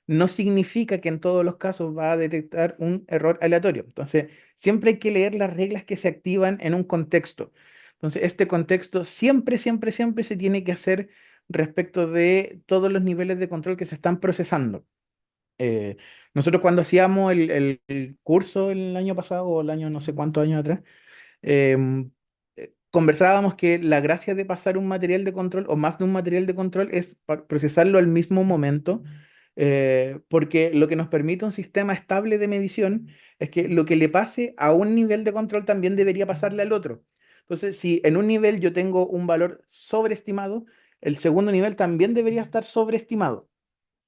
no significa que en todos los casos va a detectar un error aleatorio. Entonces, siempre hay que leer las reglas que se activan en un contexto. Entonces, este contexto siempre, siempre, siempre se tiene que hacer respecto de todos los niveles de control que se están procesando. Eh, Nosotros cuando hacíamos el curso el año pasado o el año no sé cuántos años atrás, conversábamos que la gracia de pasar un material de control o más de un material de control es procesarlo al mismo momento, porque lo que nos permite un sistema estable de medición es que lo que le pase a un nivel de control también debería pasarle al otro. Entonces, si en un nivel yo tengo un valor sobreestimado, el segundo nivel también debería estar sobreestimado.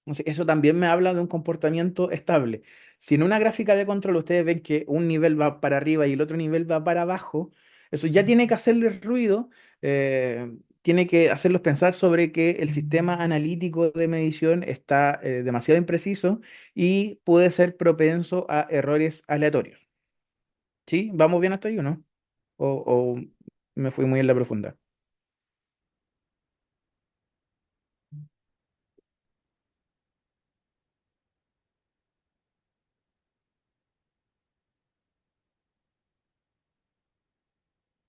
Entonces, eso también me habla de un comportamiento estable. Si en una gráfica de control ustedes ven que un nivel va para arriba y el otro nivel va para abajo, eso ya tiene que hacerles ruido, tiene que hacerlos pensar sobre que el sistema analítico de medición está demasiado impreciso y puede ser propenso a errores aleatorios. ¿Sí? ¿Vamos bien hasta ahí o no? O me fui muy en la profunda?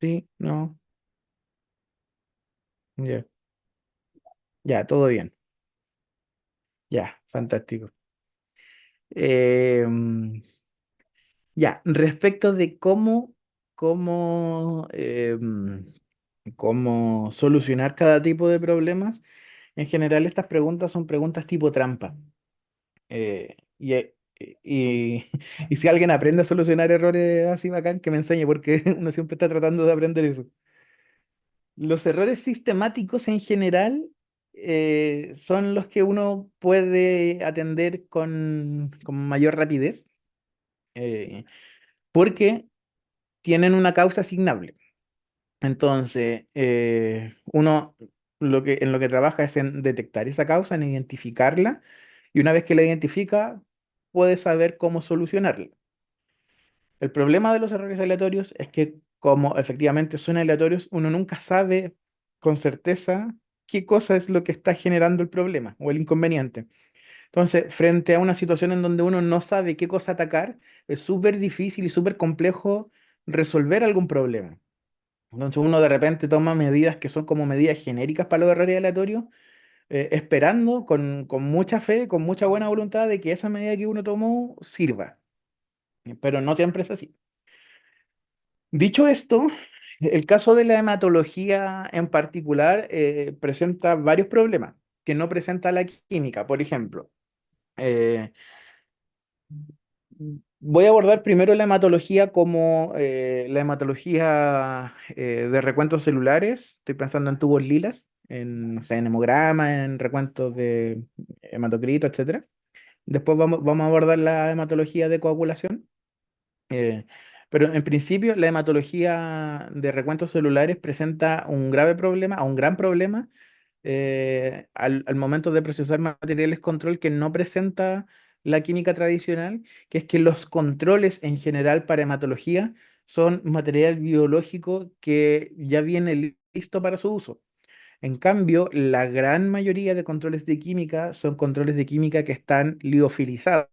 Sí, no, ya, ya, todo bien. Ya, fantástico. Em, Ya, respecto de cómo solucionar cada tipo de problemas, en general estas preguntas son preguntas tipo trampa. Eh, y, eh, y, y si alguien aprende a solucionar errores así bacán, que me enseñe, porque uno siempre está tratando de aprender eso. Los errores sistemáticos en general son los que uno puede atender con mayor rapidez, eh, porque tienen una causa asignable. Entonces, uno en lo que trabaja es en detectar esa causa, en identificarla, y una vez que la identifica, puede saber cómo solucionarla. El problema de los errores aleatorios es que, como efectivamente son aleatorios, uno nunca sabe con certeza qué cosa es lo que está generando el problema o el inconveniente. Entonces, frente a una situación en donde uno no sabe qué cosa atacar, es súper difícil y súper complejo resolver algún problema. Entonces uno de repente toma medidas que son como medidas genéricas para los errores aleatorios, esperando con mucha fe, con mucha buena voluntad de que esa medida que uno tomó sirva. Pero no siempre es así. Dicho esto, el caso de la hematología en particular presenta varios problemas que no presenta la química. Por ejemplo, eh, voy a abordar primero la hematología como la hematología de recuentos celulares. Estoy pensando en tubos lilas, en, no sé, en hemograma, en recuentos de hematocrito, etcétera. Después vamos a abordar la hematología de coagulación. eh, pero en principio, la hematología de recuentos celulares presenta un grave problema, un gran problema, al momento de procesar materiales control que no presenta la química tradicional, que es que los controles en general para hematología son material biológico que ya viene listo para su uso. En cambio, la gran mayoría de controles de química son controles de química que están liofilizados.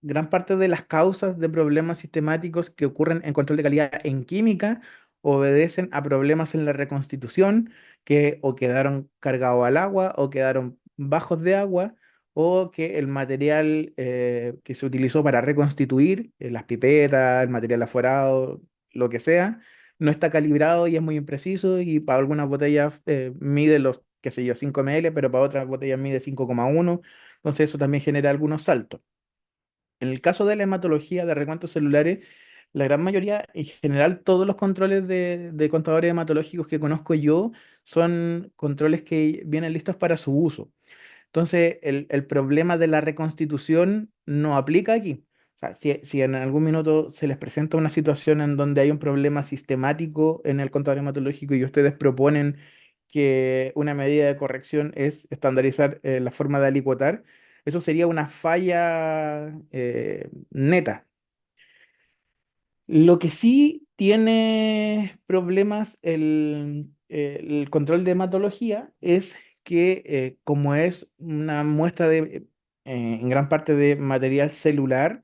Gran parte de las causas de problemas sistemáticos que ocurren en control de calidad en química obedecen a problemas en la reconstitución que o quedaron cargados al agua o quedaron bajos de agua o que el material que se utilizó para reconstituir, las pipetas, el material aforado, lo que sea, no está calibrado y es muy impreciso y para algunas botellas mide los, qué sé yo, 5 ml, pero para otras botellas mide 5,1. Entonces eso también genera algunos saltos. En el caso de la hematología de recuentos celulares, la gran mayoría, en general, todos los controles de contadores hematológicos que conozco yo son controles que vienen listos para su uso. Entonces, el problema de la reconstitución no aplica aquí. O sea, si en algún minuto se les presenta una situación en donde hay un problema sistemático en el contador hematológico y ustedes proponen que una medida de corrección es estandarizar la forma de alicuotar, eso sería una falla neta. Lo que sí tiene problemas el control de hematología es que como es una muestra en gran parte de material celular,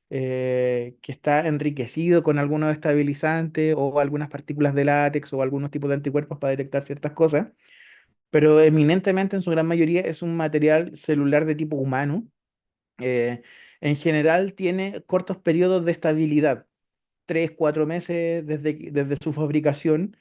que está enriquecido con algunos estabilizantes o algunas partículas de látex o algunos tipos de anticuerpos para detectar ciertas cosas, pero eminentemente en su gran mayoría es un material celular de tipo humano. eh, en general tiene cortos periodos de estabilidad, 3, 4 meses desde su fabricación,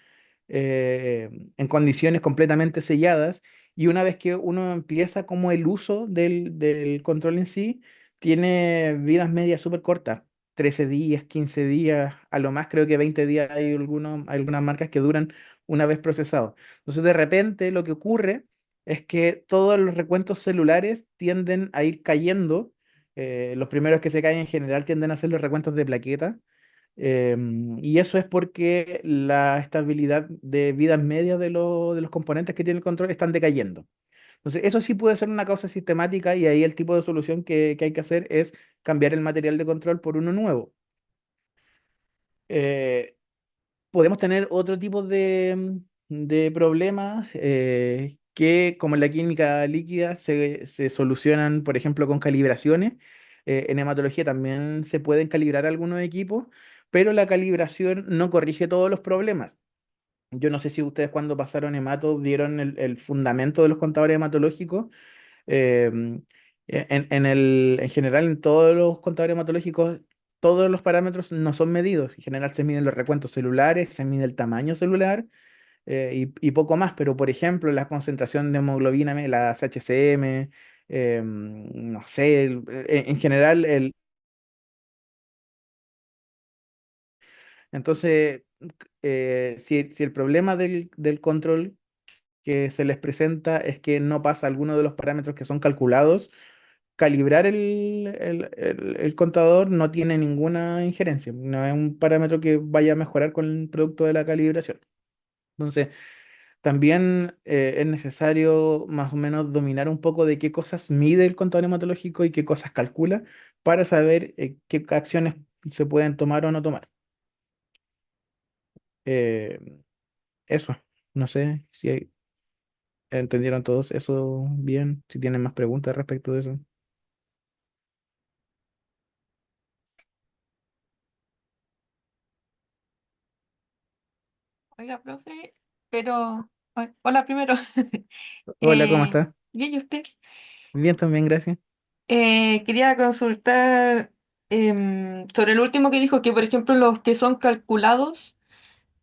en condiciones completamente selladas, y una vez que uno empieza como el uso del control en sí, tiene vidas medias súper cortas, 13 días, 15 días, a lo más creo que 20 días hay algunas marcas que duran una vez procesado. Entonces de repente lo que ocurre es que todos los recuentos celulares tienden a ir cayendo. Los primeros que se caen en general tienden a ser los recuentos de plaquetas, y eso es porque la estabilidad de vida media de los componentes que tiene el control están decayendo. Entonces, eso sí puede ser una causa sistemática, y ahí el tipo de solución que hay que hacer es cambiar el material de control por uno nuevo. Eh, Podemos tener otro tipo de problemas, que, como en la química líquida, se solucionan, por ejemplo, con calibraciones. En hematología también se pueden calibrar algunos equipos, pero la calibración no corrige todos los problemas. Yo no sé si ustedes, cuando pasaron hemato, vieron el fundamento de los contadores hematológicos. em, en general, en todos los contadores hematológicos, todos los parámetros no son medidos. En general se miden los recuentos celulares, se mide el tamaño celular, y poco más. Pero, por ejemplo, la concentración de hemoglobina, la CHCM, no sé, en general, entonces, si el problema del control que se les presenta es que no pasa alguno de los parámetros que son calculados, calibrar el contador no tiene ninguna injerencia, no es un parámetro que vaya a mejorar con el producto de la calibración. Entonces, también es necesario más o menos dominar un poco de qué cosas mide el contador hematológico y qué cosas calcula, para saber qué acciones se pueden tomar o no tomar. Eh, Eso, no sé si entendieron todos eso bien, si tienen más preguntas respecto de eso. Oiga, profe, pero... hola primero. Hola, ¿cómo estás? Bien, ¿y usted? Bien, también, gracias. Quería consultar sobre el último que dijo, que por ejemplo los que son calculados,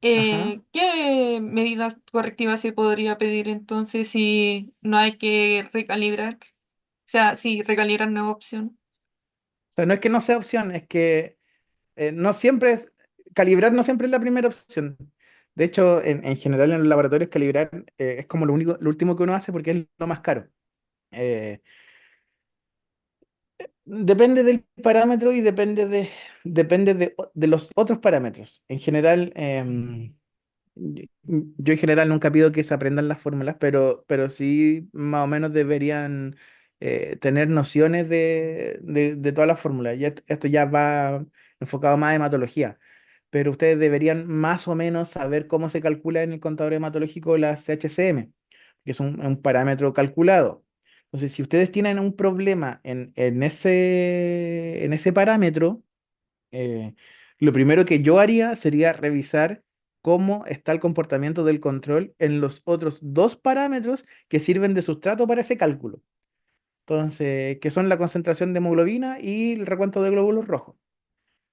Ajá. ¿qué medidas correctivas se podría pedir entonces si no hay que recalibrar? O sea, si recalibrar no es opción. O sea, no es que no sea opción, es que no siempre calibrar no siempre es la primera opción. De hecho, en general en los laboratorios, calibrar es como lo último que uno hace, porque es lo más caro. Eh, Depende del parámetro y depende de los otros parámetros. En general, yo en general nunca pido que se aprendan las fórmulas, pero sí más o menos deberían tener nociones de todas las fórmulas. Y esto ya va enfocado más a hematología, pero ustedes deberían más o menos saber cómo se calcula en el contador hematológico la CHCM, que es un parámetro calculado. Entonces, si ustedes tienen un problema en ese parámetro, eh, lo primero que yo haría sería revisar cómo está el comportamiento del control en los otros dos parámetros que sirven de sustrato para ese cálculo. Entonces, que son la concentración de hemoglobina y el recuento de glóbulos rojos.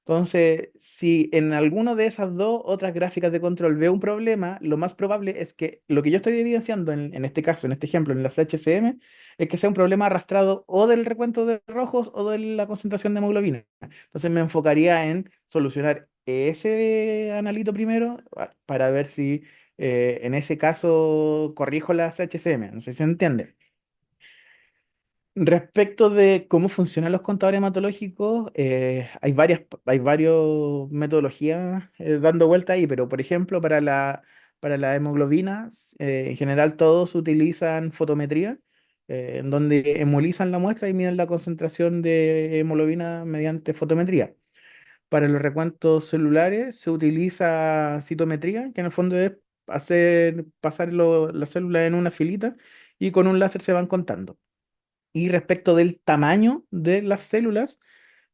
Entonces, si en alguno de esas dos otras gráficas de control veo un problema, lo más probable es que lo que yo estoy evidenciando en este caso, en este ejemplo, en las HCM, es que sea un problema arrastrado o del recuento de rojos o de la concentración de hemoglobina. Entonces me enfocaría en solucionar ese analito primero, para ver si en ese caso corrijo las HCM. No sé si se entiende. Respecto de cómo funcionan los contadores hematológicos, hay varias metodologías dando vuelta ahí, pero por ejemplo, para la hemoglobina, en general todos utilizan fotometría, en donde hemolizan la muestra y miden la concentración de hemoglobina mediante fotometría. Para los recuentos celulares se utiliza citometría, que en el fondo es hacer pasar la célula en una filita y con un láser se van contando. Y respecto del tamaño de las células,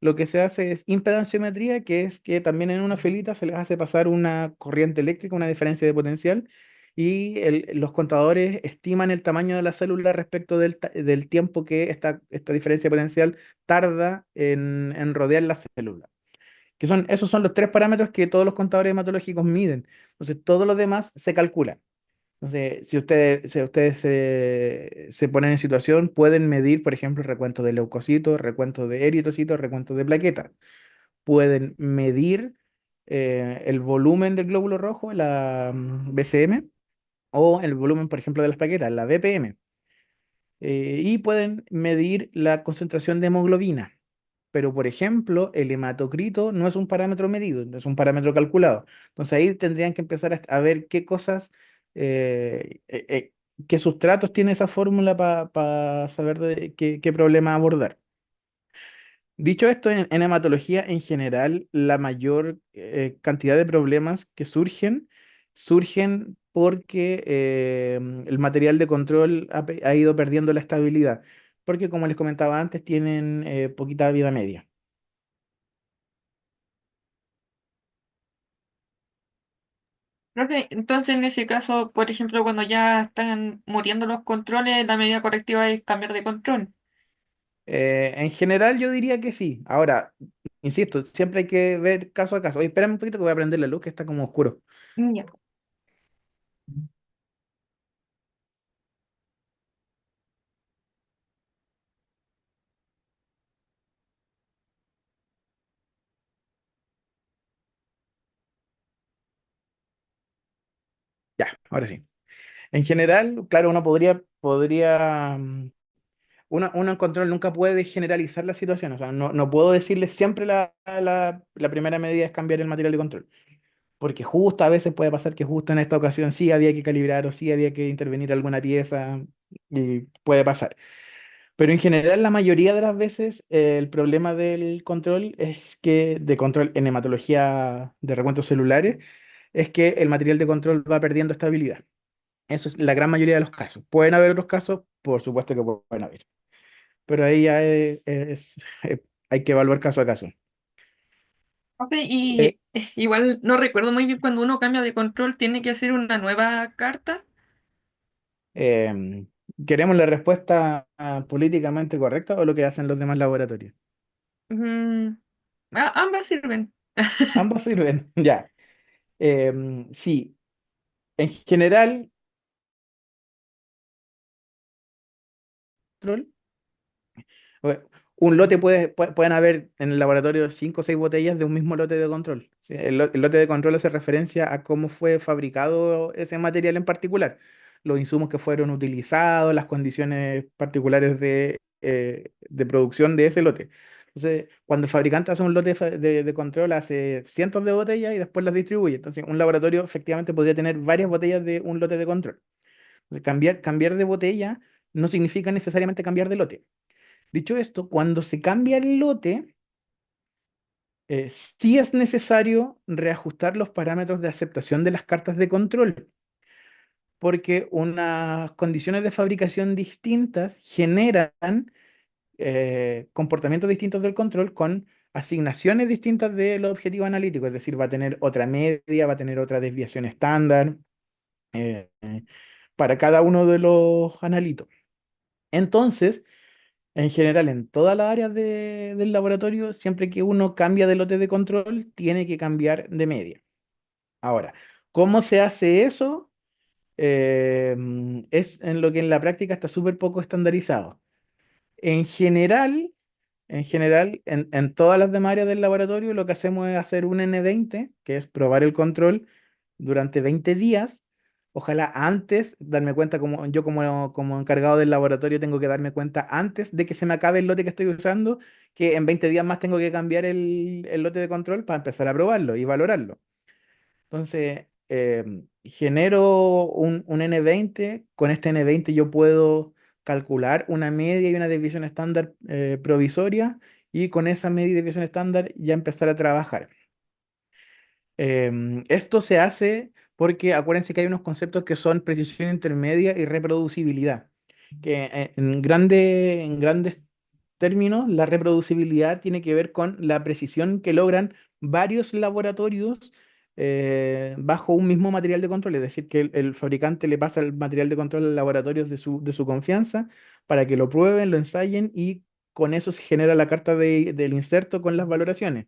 lo que se hace es impedanciometría, que es que también en una filita se les hace pasar una corriente eléctrica, una diferencia de potencial, y los contadores estiman el tamaño de la célula respecto del tiempo que esta diferencia de potencial tarda en rodear la célula. Esos son los tres parámetros que todos los contadores hematológicos miden. Entonces, todo lo demás se calcula. Entonces, si ustedes se ponen en situación, pueden medir, por ejemplo, recuento de leucocitos, recuento de eritrocitos, recuento de plaquetas. Pueden medir el volumen del glóbulo rojo, la BCM, o el volumen, por ejemplo, de las plaquetas, la BPM. Y pueden medir la concentración de hemoglobina. Pero, por ejemplo, el hematocrito no es un parámetro medido, es un parámetro calculado. Entonces ahí tendrían que empezar a ver qué cosas, qué sustratos tiene esa fórmula para saber qué problema abordar. Dicho esto, en hematología en general, la mayor cantidad de problemas que surgen porque el material de control ha ido perdiendo la estabilidad, porque como les comentaba antes, tienen poquita vida media. Profe, entonces, en ese caso, por ejemplo, cuando ya están muriendo los controles, la medida correctiva es cambiar de control. En general yo diría que sí. Ahora, insisto, siempre hay que ver caso a caso. Oye, espérame un poquito que voy a prender la luz que está como oscuro. Ya. Ya, ahora sí. En general, claro, uno en control nunca puede generalizar la situación. O sea, no puedo decirle siempre la primera medida es cambiar el material de control. Porque justo a veces puede pasar que justo en esta ocasión sí había que calibrar o sí había que intervenir alguna pieza y puede pasar. Pero en general, la mayoría de las veces, el problema del control de control en hematología de recuentos celulares, es que el material de control va perdiendo estabilidad. Eso es la gran mayoría de los casos. ¿Pueden haber otros casos? Por supuesto que pueden haber. Pero ahí ya hay que evaluar caso a caso. Ok, Eh, y igual no recuerdo muy bien cuando uno cambia de control, tiene que hacer una nueva carta. em, ¿Queremos la respuesta políticamente correcta o lo que hacen los demás laboratorios? Mm, ambas sirven. Ambos sirven, ya. Sí, en general, control. Ok, un lote pueden haber en el laboratorio 5 o 6 botellas de un mismo lote de control. ¿Sí? El lote de control hace referencia a cómo fue fabricado ese material en particular, los insumos que fueron utilizados, las condiciones particulares de producción de ese lote. Entonces, cuando el fabricante hace un lote de control, hace cientos de botellas y después las distribuye. Entonces, un laboratorio efectivamente podría tener varias botellas de un lote de control. Entonces, cambiar de botella no significa necesariamente cambiar de lote. Dicho esto, cuando se cambia el lote, sí es necesario reajustar los parámetros de aceptación de las cartas de control, porque unas condiciones de fabricación distintas generan comportamientos distintos del control con asignaciones distintas de los objetivos analíticos, es decir, va a tener otra media, va a tener otra desviación estándar eh, para cada uno de los analitos. Entonces, en general, en todas las áreas del laboratorio, siempre que uno cambia de lote de control, tiene que cambiar de media. Ahora, ¿cómo se hace eso? Es en lo que en la práctica está súper poco estandarizado. En general, en todas las demás áreas del laboratorio, lo que hacemos es hacer un N20, que es probar el control durante 20 días. Ojalá antes darme cuenta, como encargado del laboratorio, tengo que darme cuenta antes de que se me acabe el lote que estoy usando, que en 20 días más tengo que cambiar el lote de control para empezar a probarlo y valorarlo. Entonces, genero un N20. Con este N20 yo puedo calcular una media y una desviación estándar provisoria y con esa media y desviación estándar ya empezar a trabajar. Esto se hace porque acuérdense que hay unos conceptos que son precisión intermedia y reproducibilidad. que en grandes términos, la reproducibilidad tiene que ver con la precisión que logran varios laboratorios bajo un mismo material de control. Es decir, que el fabricante le pasa el material de control a laboratorios de su confianza para que lo prueben, lo ensayen y con eso se genera la carta del inserto con las valoraciones.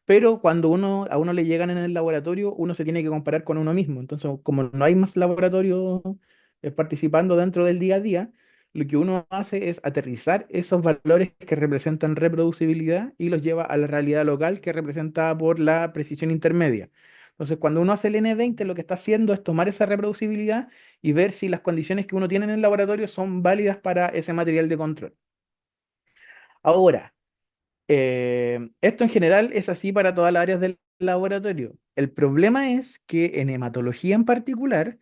Pero cuando a uno le llegan en el laboratorio, uno se tiene que comparar con uno mismo. Entonces, como no hay más laboratorios participando dentro del día a día, lo que uno hace es aterrizar esos valores que representan reproducibilidad y los lleva a la realidad local que es representada por la precisión intermedia. Entonces, cuando uno hace el N20, lo que está haciendo es tomar esa reproducibilidad y ver si las condiciones que uno tiene en el laboratorio son válidas para ese material de control. Ahora, esto en general es así para todas las áreas del laboratorio. El problema es que en hematología en particular,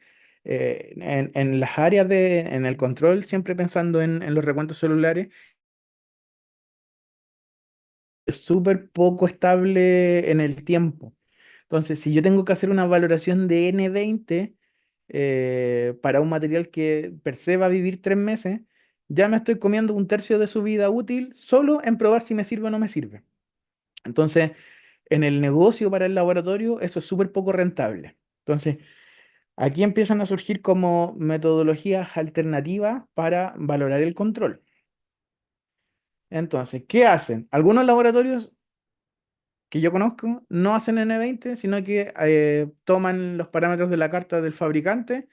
en las áreas en el control, siempre pensando en los recuentos celulares, es súper poco estable en el tiempo. Entonces, si yo tengo que hacer una valoración de N20 para un material que per se va a vivir 3 meses, ya me estoy comiendo un tercio de su vida útil solo en probar si me sirve o no me sirve. Entonces, en el negocio para el laboratorio, eso es súper poco rentable. Entonces, aquí empiezan a surgir como metodologías alternativas para valorar el control. Entonces, ¿qué hacen? Algunos laboratorios que yo conozco no hacen N20, sino que toman los parámetros de la carta del fabricante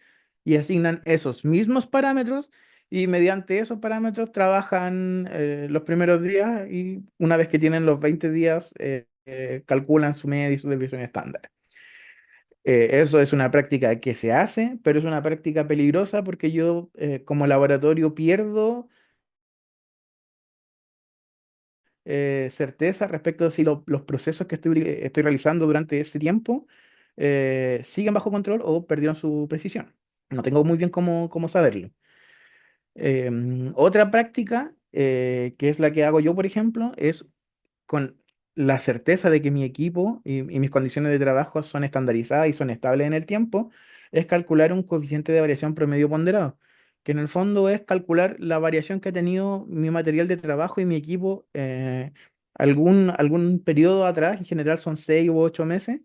y asignan esos mismos parámetros y mediante esos parámetros trabajan los primeros días y una vez que tienen los 20 días calculan su media y su desviación estándar. Eso es una práctica que se hace, pero es una práctica peligrosa porque yo como laboratorio pierdo certeza respecto de si los procesos que estoy realizando durante ese tiempo siguen bajo control o perdieron su precisión. No tengo muy bien cómo saberlo. Otra práctica, que es la que hago yo, por ejemplo, es con la certeza de que mi equipo y mis condiciones de trabajo son estandarizadas y son estables en el tiempo, es calcular un coeficiente de variación promedio ponderado, que en el fondo es calcular la variación que ha tenido mi material de trabajo y mi equipo algún periodo atrás, en general son 6 u 8 meses,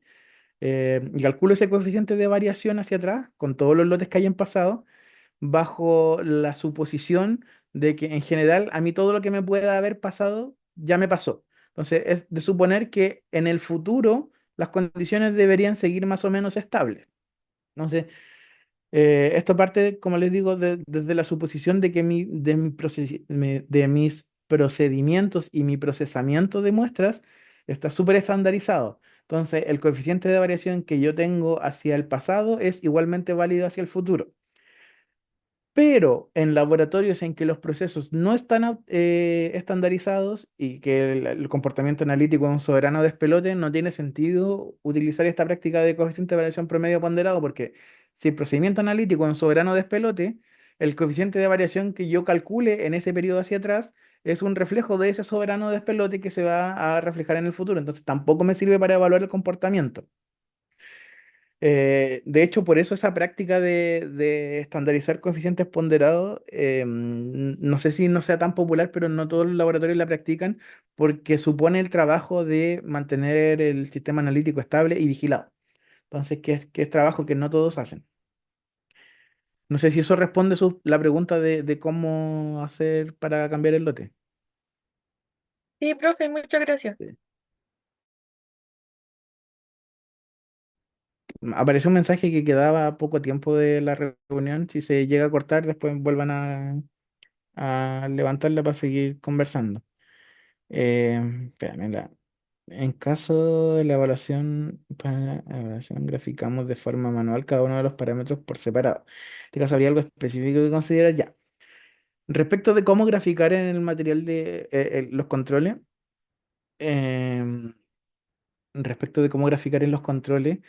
y calculo ese coeficiente de variación hacia atrás con todos los lotes que hayan pasado bajo la suposición de que en general a mí todo lo que me pueda haber pasado ya me pasó. Entonces es de suponer que en el futuro las condiciones deberían seguir más o menos estables. Entonces, esto parte, como les digo, desde la suposición de que de mis procedimientos y mi procesamiento de muestras está súper estandarizado. Entonces, el coeficiente de variación que yo tengo hacia el pasado es igualmente válido hacia el futuro. Pero en laboratorios en que los procesos no están estandarizados y que el comportamiento analítico es un soberano despelote, no tiene sentido utilizar esta práctica de coeficiente de variación promedio ponderado, porque si el procedimiento analítico es un soberano despelote, el coeficiente de variación que yo calcule en ese periodo hacia atrás es un reflejo de ese soberano despelote que se va a reflejar en el futuro. Entonces tampoco me sirve para evaluar el comportamiento. De hecho, por eso esa práctica de estandarizar coeficientes ponderados, no sé si no sea tan popular, pero no todos los laboratorios la practican porque supone el trabajo de mantener el sistema analítico estable y vigilado. Entonces, que es trabajo que no todos hacen. No sé si eso responde la pregunta de cómo hacer para cambiar el lote. Sí, profe, muchas gracias. Sí. Apareció un mensaje que quedaba poco tiempo de la reunión. Si se llega a cortar, después vuelvan a levantarla para seguir conversando. Espérame, en caso de la evaluación, para la evaluación graficamos de forma manual cada uno de los parámetros por separado. En este caso habría algo específico que considerar ya. Respecto de cómo graficar en el material de los controles, em, respecto de cómo graficar en los controles,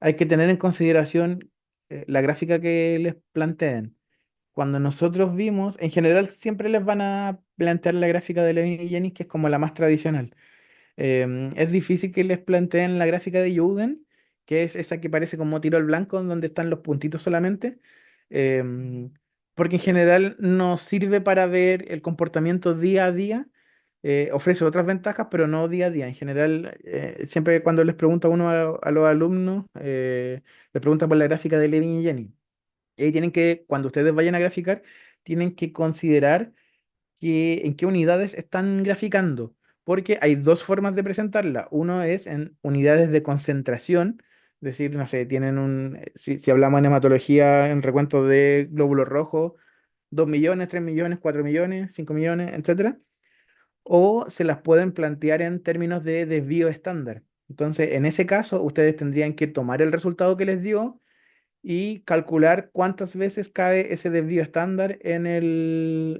hay que tener en consideración la gráfica que les planteen. Cuando nosotros vimos, en general siempre les van a plantear la gráfica de Levin y Jennings, que es como la más tradicional. Es difícil que les planteen la gráfica de Youden, que es esa que parece como tiro al blanco, donde están los puntitos solamente. Em, porque en general nos sirve para ver el comportamiento día a día. Ofrece otras ventajas, pero no día a día. En general, siempre cuando les pregunta uno a los alumnos, les preguntan por la gráfica de Levin y Jenny. Y ahí tienen que, cuando ustedes vayan a graficar, tienen que considerar en qué unidades están graficando, porque hay dos formas de presentarla. Uno es en unidades de concentración, es decir, no sé, tienen si hablamos en hematología, en recuento de glóbulos rojos, 2 millones, 3 millones, 4 millones, 5 millones, etcétera, o se las pueden plantear en términos de desvío estándar. Entonces, en ese caso, ustedes tendrían que tomar el resultado que les dio y calcular cuántas veces cae ese desvío estándar en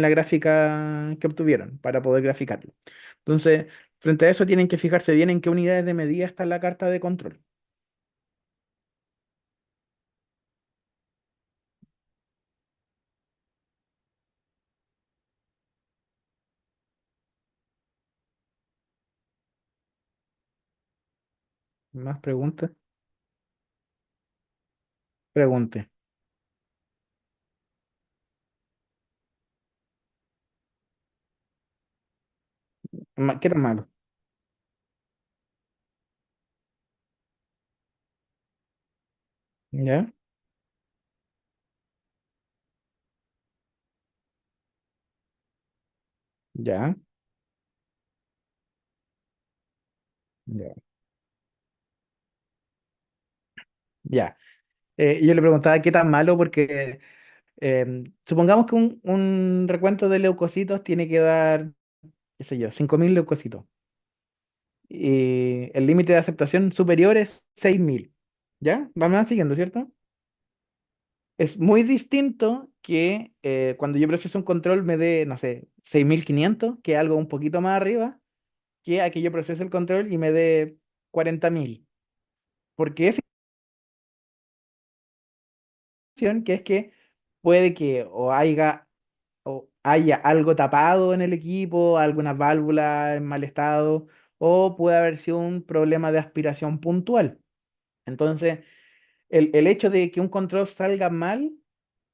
la gráfica que obtuvieron para poder graficarlo. Entonces, frente a eso tienen que fijarse bien en qué unidades de medida está la carta de control. ¿Más preguntas? Pregunte. ¿Qué tan malo? ¿Ya? ¿Ya? ¿Ya? Ya. Yo le preguntaba qué tan malo porque supongamos que un recuento de leucocitos tiene que dar, qué sé yo, 5.000 leucocitos. Y el límite de aceptación superior es 6.000. ¿Ya? Vamos siguiendo, ¿cierto? Es muy distinto que cuando yo proceso un control me dé, no sé, 6.500, que es algo un poquito más arriba, que a que yo procese el control y me dé 40.000. Porque esa opción que es que puede que o haya algo tapado en el equipo, alguna válvula en mal estado, o puede haber sido un problema de aspiración puntual. Entonces, el hecho de que un control salga mal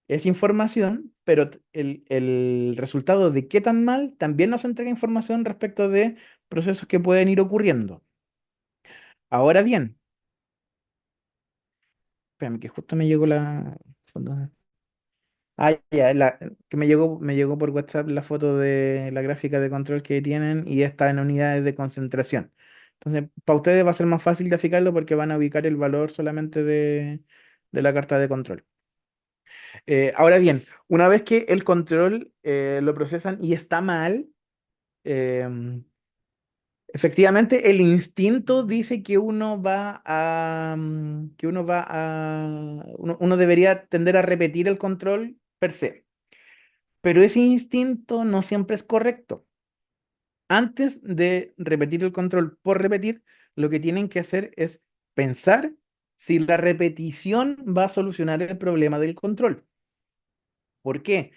es información, pero el resultado de qué tan mal también nos entrega información respecto de procesos que pueden ir ocurriendo. Ahora bien, espérame que justo me llegó la foto. Ah, ya, que me llegó por WhatsApp la foto de la gráfica de control que tienen y está en unidades de concentración. Entonces, para ustedes va a ser más fácil graficarlo porque van a ubicar el valor solamente de la carta de control. Ahora bien, una vez que el control lo procesan y está mal, em, efectivamente el instinto dice que uno debería tender a repetir el control per se, pero ese instinto no siempre es correcto. Antes de repetir el control por repetir, lo que tienen que hacer es pensar si la repetición va a solucionar el problema del control. ¿Por qué?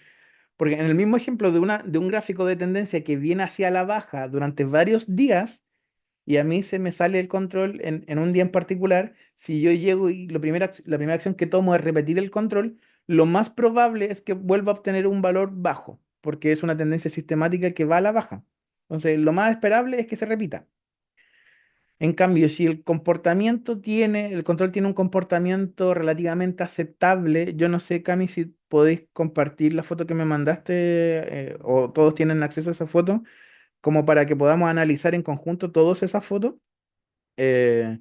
Porque en el mismo ejemplo de un gráfico de tendencia que viene hacia la baja durante varios días y a mí se me sale el control en un día en particular, si yo llego y la primera acción que tomo es repetir el control, lo más probable es que vuelva a obtener un valor bajo, porque es una tendencia sistemática que va a la baja. Entonces, lo más esperable es que se repita. En cambio, si el control tiene un comportamiento relativamente aceptable, yo no sé, Cami, si podéis compartir la foto que me mandaste, o todos tienen acceso a esa foto, como para que podamos analizar en conjunto todas esas fotos. Eh,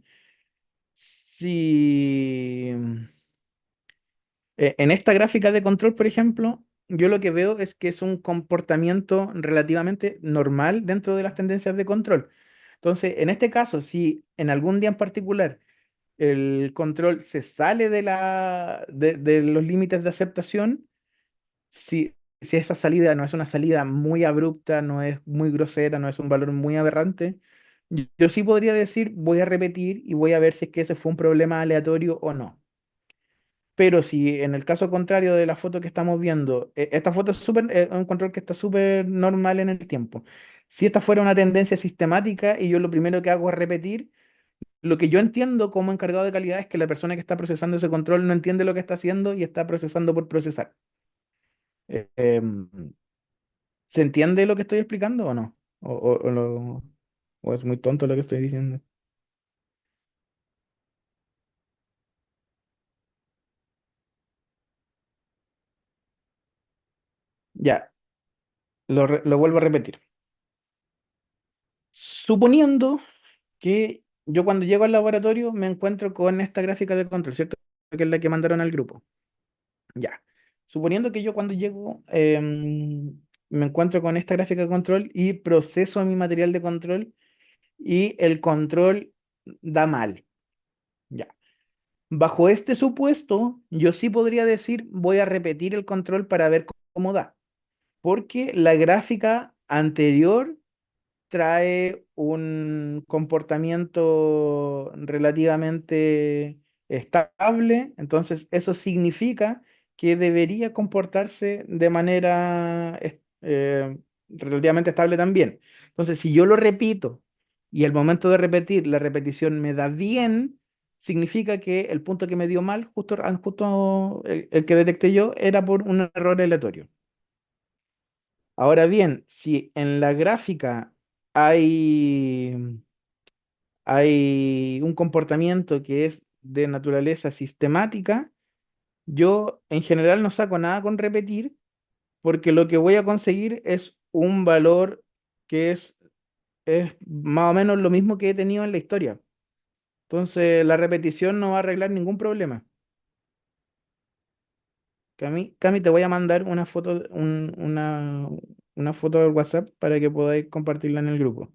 si en esta gráfica de control, por ejemplo, yo lo que veo es que es un comportamiento relativamente normal dentro de las tendencias de control. Entonces, en este caso, si en algún día en particular el control se sale de los límites de aceptación, si esa salida no es una salida muy abrupta, no es muy grosera, no es un valor muy aberrante, yo sí podría decir, voy a repetir y voy a ver si es que ese fue un problema aleatorio o no. Pero si en el caso contrario de la foto que estamos viendo, esta foto es un control que está súper normal en el tiempo. Si esta fuera una tendencia sistemática y yo lo primero que hago es repetir, lo que yo entiendo como encargado de calidad es que la persona que está procesando ese control no entiende lo que está haciendo y está procesando por procesar. Em, ¿Se entiende lo que estoy explicando o no? ¿O es muy tonto lo que estoy diciendo? Ya, lo vuelvo a repetir. Suponiendo que yo cuando llego al laboratorio me encuentro con esta gráfica de control, ¿cierto? Que es la que mandaron al grupo. Ya. Suponiendo que yo cuando llego me encuentro con esta gráfica de control y proceso mi material de control y el control da mal. Ya. Bajo este supuesto, yo sí podría decir, voy a repetir el control para ver cómo da, porque la gráfica anterior trae un comportamiento relativamente estable, entonces eso significa que debería comportarse de manera relativamente estable también. Entonces, si yo lo repito y al momento de repetir, la repetición me da bien, significa que el punto que me dio mal, justo el que detecté yo, era por un error aleatorio. Ahora bien, si en la gráfica hay, hay un comportamiento que es de naturaleza sistemática, yo en general no saco nada con repetir, porque lo que voy a conseguir es un valor que es más o menos lo mismo que he tenido en la historia. Entonces la repetición no va a arreglar ningún problema. Cami, te voy a mandar una foto, una foto del WhatsApp para que podáis compartirla en el grupo.